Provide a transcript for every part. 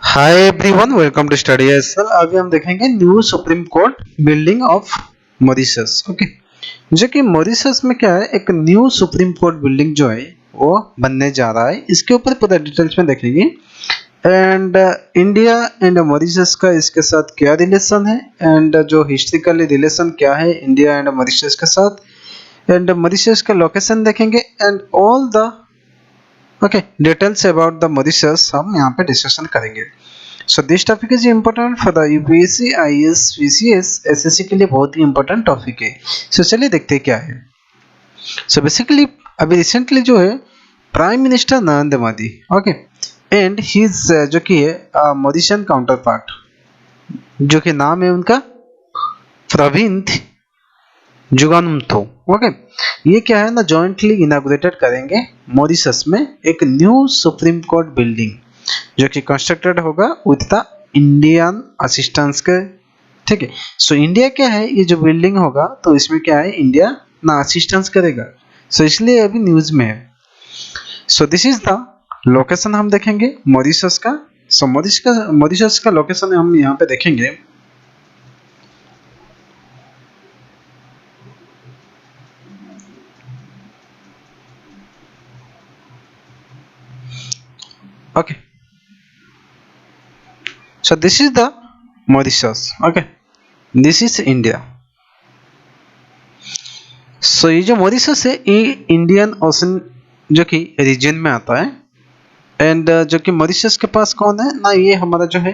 Hi everyone, welcome to study SL. अभी हम देखेंगे new supreme court building of Mauritius. Okay, जो कि मॉरिशस में क्या है, एक न्यू सुप्रीम कोर्ट बिल्डिंग जो है वो बनने जा रहा है। इसके ऊपर पूरा डिटेल्स में देखेंगे। एंड इंडिया एंड मॉरिशस का इसके साथ क्या रिलेशन है, एंड जो हिस्ट्रिकली रिलेशन क्या है इंडिया एंड मॉरिशस के साथ, एंड मॉरिशस का लोकेशन देखेंगे, and all the okay details about the Mauritius हम यहाँ पे डिस्कशन करेंगे। So this topic is important for the UPSC, IAS, PCS, SSC के लिए बहुत ही इम्पोर्टेंट टॉपिक है। सो चलिए देखते हैं क्या है। सो बेसिकली अभी रिसेंटली जो है prime minister Narendra Modi, okay, and his जो कि है मॉरिशियन काउंटर पार्ट, जो कि नाम है उनका प्रविंद जुगानुथो। ओके, ये क्या है ना, जॉइंटली इनागुरेटेड करेंगे मॉरिशस में एक न्यू सुप्रीम कोर्ट बिल्डिंग, जो कि कंस्ट्रक्टेड होगा विद द इंडियन असिस्टेंस के। ठीक है, सो इंडिया क्या है, ये जो बिल्डिंग होगा तो इसमें क्या है, इंडिया ना असिस्टेंस करेगा। सो इसलिए अभी न्यूज में है। So this is the location हम देखेंगे मॉरिशस का। सो मॉरिशस का लोकेशन हम यहाँ पे देखेंगे। Okay, so this is the Mauritius. Okay, this is India. So ये जो मॉरिशस है ये इंडियन ओशन जो कि रीजन में आता है। एंड जो कि मॉरिशस के पास कौन है ना, ये हमारा जो है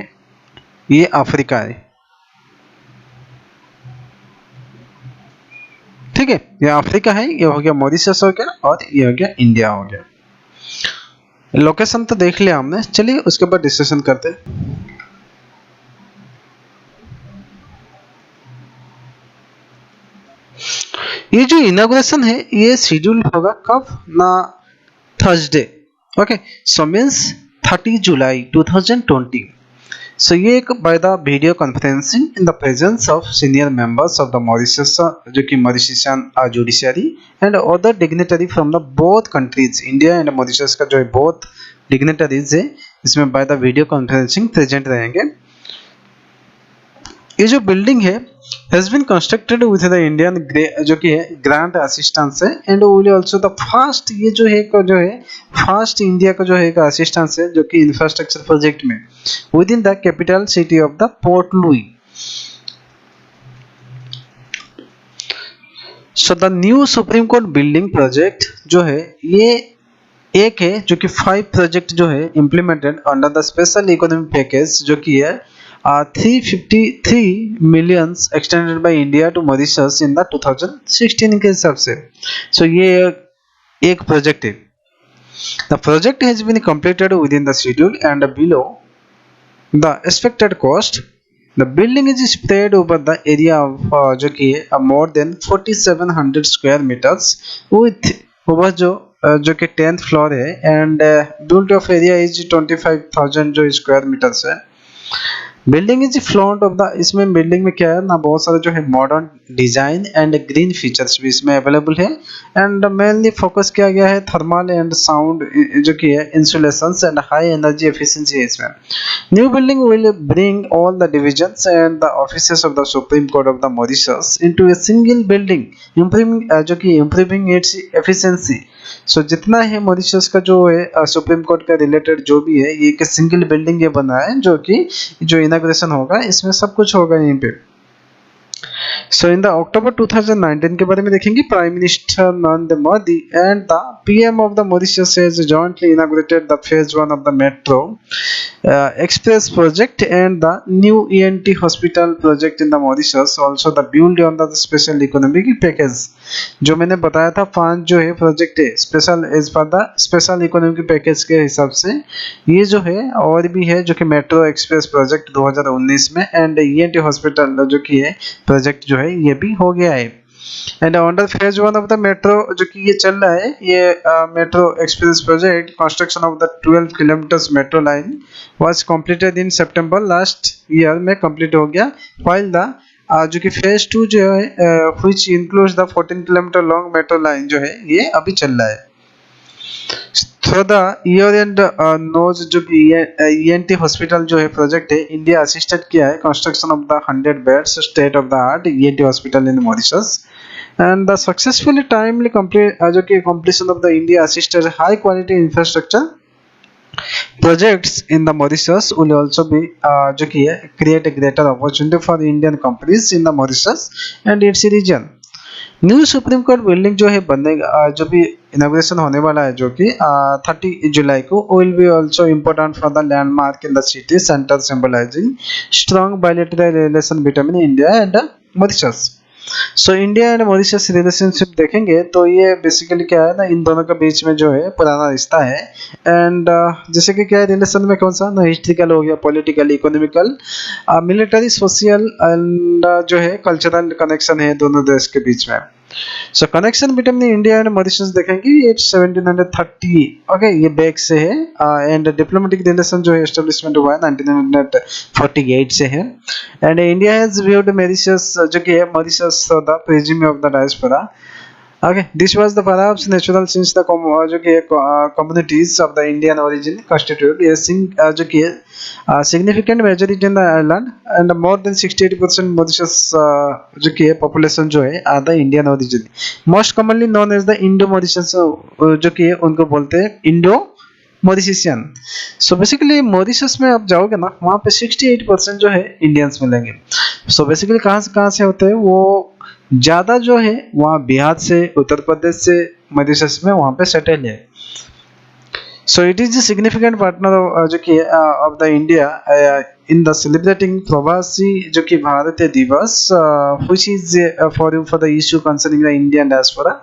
ये अफ्रीका है। ठीक है, ये अफ्रीका है, ये हो गया मॉरिशस हो गया, और ये हो गया इंडिया हो गया। लोकेशन तो देख लिया हमने, चलिए उसके बाद डिस्कशन करते हैं। ये जो इनॉग्रेशन है ये शेड्यूल होगा कब ना, थर्सडे। ओके, सो मीन्स 30 जुलाई 2020। सो ये एक by the video conferencing in the presence of senior members of the Mauritius, जो कि Mauritian judiciary and other dignitary from the both countries, India and Mauritius का जो है बोथ डिग्निटरीज है, इसमें by the video conferencing present रहेंगे। ये जो बिल्डिंग है has been constructed with the Indian जो कि है ग्रांट असिस्टेंस है, and will also the first, ये जो है फर्स्ट इंडिया का जो है एक असिस्टेंस है, जो कि इंफ्रास्ट्रक्चर प्रोजेक्ट में with in the capital city of the port Louis. So the new supreme court building project जो है ये एक है, जो कि 5 प्रोजेक्ट जो है implemented under the special economic package, जो कि है 353 millions extended by India to Mauritius in the 2016 के हिसाब से। सो ये एक प्रोजेक्ट है। The project has been completed with in the schedule and below the expected cost. The building is spread over the area of जो कि more than 4700 square meters with over जो कि 10th फ्लोर है, and built of area is 25,000 जो square metres है। Building is front of the, इसमें building में क्या है ना, बहुत सारे जो है modern design and green features भी इसमें अवेलेबल है। एंड मेनली फोकस किया गया है थर्मल एंड साउंड जो कि है insulations and high energy efficiency है इसमें। New building will bring all the divisions and the offices of the supreme court of the Mauritius into a single building, improving जो कि इम्प्रूविंग इट्स एफिशिएंसी। सो जितना है Mauritius का जो है supreme court का रिलेटेड जो भी है, ये एक सिंगल बिल्डिंग ये बना है, जो कि जो इनॉग्रेशन होगा इसमें सब कुछ होगा यहीं पे। सो इन द अक्टूबर 2019 के बारे में देखेंगे। Prime minister Narendra Modi and the PM of the Mauritius has jointly inaugurated the phase 1 of the metro express project and the new ENT hospital project in the Mauritius, also the build on the special economic package। जो मैंने बताया था 5 जो है project है special as per the special economic package के हिसाब से, ये जो है और भी है, जो कि मेट्रो एक्सप्रेस प्रोजेक्ट 2019 में, एंड ENT हॉस्पिटल जो कि है प्रोजेक्ट जो है ये भी हो गया है। And under phase 1 of the metro जो कि ये चल रहा है, ये metro express project construction of the 12 kilometres metro line was completed in September last year में कंप्लीट हो गया। व्हाइल द जो कि फेज 2 जो है which includes the 14 kilometre long metro line जो है ये अभी चल रहा है। Through the ear and nose जो कि ENT हॉस्पिटल जो है प्रोजेक्ट है, इंडिया असिस्टेड किया है construction of the 100 beds state of the art ENT hospital in Mauritius and the successfully timely complete जो कि completion of the India assisted high quality infrastructure projects in the Mauritius will also be जो कि है create a greater opportunity for Indian companies in the Mauritius and its region. New supreme court building जो है बनेगा जो भी inauguration होने वाला है जो कि 30 जुलाई को will be also important for the landmark in the city centre symbolising strong bilateral relation between India and Mauritius. So India and Mauritius relationship देखेंगे तो ये बेसिकली क्या है ना, इन दोनों के बीच में जो है पुराना रिश्ता है. एंड जैसे कि क्या है रिलेशन में कौन सा ना, हिस्ट्रिकल हो गया, political, economical, military, social and जो है कल्चरल कनेक्शन है दोनों देश के बीच में. So connection between India and Mauritius देखेंगे ये 1730 ओके ये बैक से है. एंड डिप्लोमेटिक रिलेशन जो है एस्टेब्लिशमेंट हुआ है 1948 से है. And India has viewed Mauritius जो कि है Mauritius the presume of the diaspora. Okay, this was the perhaps natural since the जो कि communities of the Indian origin constitute a जो कि significant majority in the island and more than 68% Mauritius जो कि population जो है are the Indian origin. Most commonly known as the Indo-Mauritians जो कि उनको बोलते हैं Indo Mauritian. So basically Mauritius में आप जाओगे ना, वहाँ पे 68% जो है इंडियंस मिलेंगे. सो बेसिकली कहाँ से होते हैं वो ज़्यादा जो है वहाँ बिहार से, उत्तर प्रदेश से मॉरिशस में वहाँ पे सेटल है. So it is the significant partner जो कि of the India in the celebrating Pravasi जो कि Bharatiya Divas which is for the issue concerning the Indian diaspora.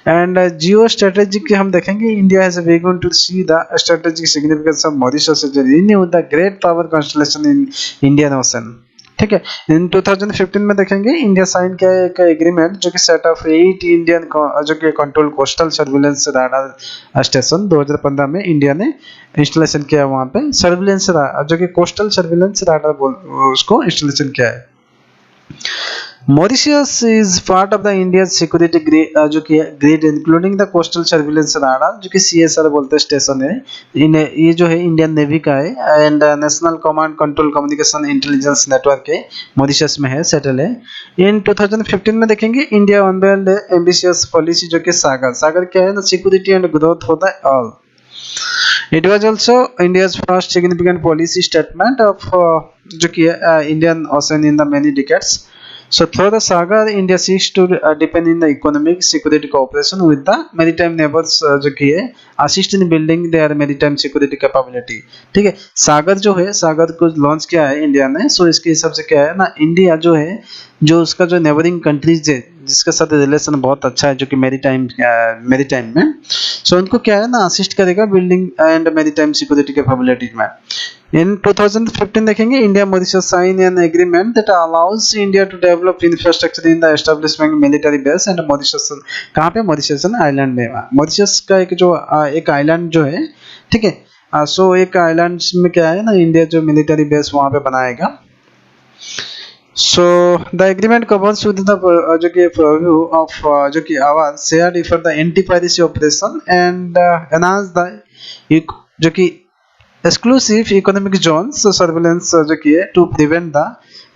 And geo strategic हम देखेंगे India has begun to see the strategic significance of Mauritius as renew the great power constellation in Indian Ocean. ठीक है, इन 2015 में देखेंगे India sign किया एक agreement जो कि सेट ऑफ 8 इंडियन जो कि control coastal surveillance radar station 2015 में इंडिया ने इंस्टॉलेशन किया वहाँ पे सर्विलेंस जो कि कोस्टल सर्विलेंस राडार उसको इंस्टॉलेशन किया है. Mauritius is part of the India's security जो कि grid including the coastal surveillance radar जो कि CSR बोलते स्टेशन है. ये जो है इंडियन नेवी का है and national command control communication intelligence network है मॉरिशस में है, सेटल है. इन 2015 में देखेंगे इंडिया अनवेल्ड एम्बिशियस पॉलिसी जो कि सागर क्या है ना, सिक्योरिटी एंड ग्रोथ होता है all. It was also India's first significant policy statement of जो कि Indian Ocean in the many decades. So through the saga, India seeks to deepen in the economic security cooperation with the maritime neighbors जो कि है assist in building their maritime security capability. ठीक है, सागर जो है सागर को लॉन्च किया है इंडिया ने. सो इसके हिसाब से क्या है ना, इंडिया जो है जो उसका जो नेबरिंग कंट्रीज है जिसके साथ रिलेशन बहुत अच्छा है जो कि मैरीटाइम में, सो उनको क्या है ना असिस्ट करेगा building and maritime security capability में. इन 2015 देखेंगे India Mauritius sign an agreement that allows India to develop infrastructure in the establishment military base and Mauritius. कहाँ पे? मॉरिशस आइलैंड में. मॉरिशस का एक आइलैंड जो है, ठीक है. सो एक आइलैंड में क्या है ना इंडिया जो मिलिट्री बेस वहाँ पे बनाएगा. So the agreement covers with the जो कि purview of जो कि आवाज shared for the anti-piracy operation and enhance the जो कि exclusive economic zones surveillance जो कि है to prevent the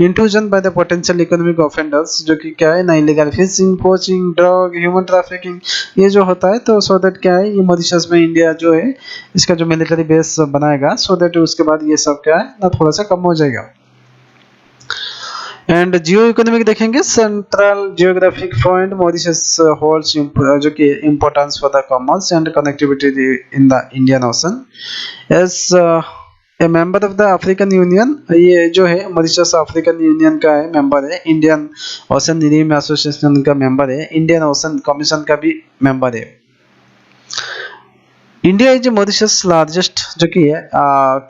intrusion by the potential economic offenders जो कि क्या है ना illegal fishing, poaching, drug, human trafficking ये जो होता है. तो so that क्या है ये मॉरिशस में इंडिया जो है इसका जो मिलिट्री बेस बनाएगा so that उसके बाद ये सब क्या है ना थोड़ा सा कम हो जाएगा. एंड जियो इकोनॉमिक देखेंगे central geographic point Mauritius holds जो कि importance for the commerce and connectivity in the Indian Ocean as a member of the African Union. ये जो है मॉरिशस अफ्रीकन यूनियन का है मेंबर है, इंडियन ओशन रिम एसोसिएशन का मेंबर है, इंडियन ओशन कमीशन का भी मेंबर है. इंडिया इज मॉरिशस लार्जेस्ट जो कि है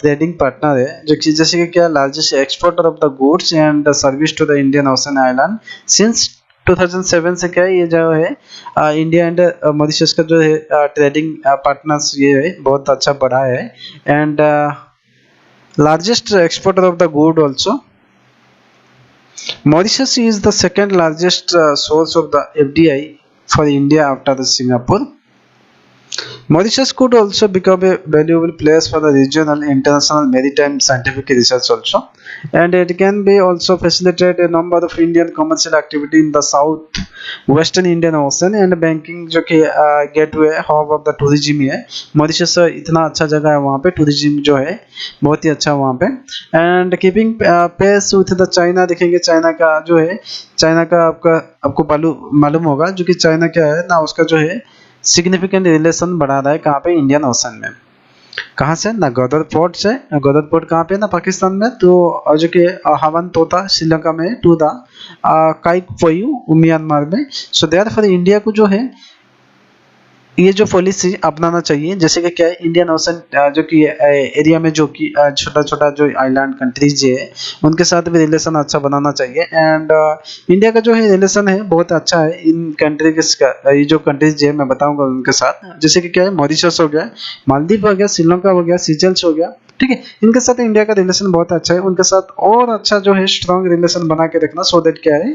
ट्रेडिंग पार्टनर है जो कि जैसे कि क्या largest exporter of the goods and service to the Indian Ocean island since 2007 से क्या है ये जो है इंडिया एंड मॉरिशस का जो है ट्रेडिंग पार्टनर्स ये है बहुत अच्छा बढ़ा है and largest exporter of the good also. Mauritius is the second largest source of the FDI for India after the Singapore. Mauritius could also become a valuable place for the regional, international maritime scientific research also, and it can be also facilitate a number of Indian commercial activity in the south western Indian Ocean and banking जो कि gateway hub of the tourism ही है। Mauritius इतना अच्छा जगह है, वहाँ पे टूरिज्म जो है बहुत ही अच्छा है वहाँ पे। And keeping pace with the China, देखेंगे चाइना का जो है, चाइना का आपको मालूम होगा जो कि चाइना क्या है ना, उसका जो है सिग्निफिकेंट रिलेशन बढ़ा रहा है कहाँ पे, इंडियन ओशन में। कहाँ से ना, गदर पोर्ट से। गदर पोर्ट कहाँ पे ना, पाकिस्तान में। तो जो कि हवन तोता श्रीलंका में, टू द काइक पोयू म्यांमार में। सो देयर फॉर इंडिया को जो है ये जो पॉलिसी अपनाना चाहिए, जैसे कि क्या है, इंडियन ओशन जो कि एरिया में जो कि छोटा छोटा जो आइलैंड कंट्रीज है उनके साथ भी रिलेशन अच्छा बनाना चाहिए। एंड इंडिया का जो है रिलेशन है बहुत अच्छा है इन कंट्रीज का। ये जो कंट्रीज है मैं बताऊंगा उनके साथ, जैसे कि क्या है, मॉरिशस हो गया, मालदीव हो गया, श्रीलंका हो गया, सीचेल्स हो गया, ठीक है। इनके साथ इंडिया का रिलेशन बहुत अच्छा है, उनके साथ और अच्छा जो है स्ट्रॉन्ग रिलेशन बना के रखना, सो दैट क्या है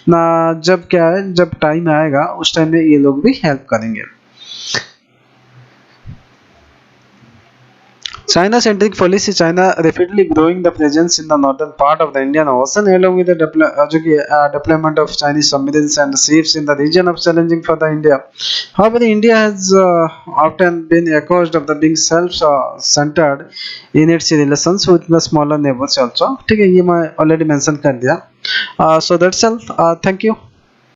ना, जब क्या है, जब टाइम आएगा उस टाइम में ये लोग भी हेल्प करेंगे। China-centric policy, China rapidly growing the presence in the northern part of the Indian Ocean, along with the deployment of Chinese submarines and ships in the region of challenging for the India. However, India has often been accused of the being self-centered in its relations with the smaller neighbors also. ठीक है, ये मैं already mention कर दिया. So that's all. Thank you.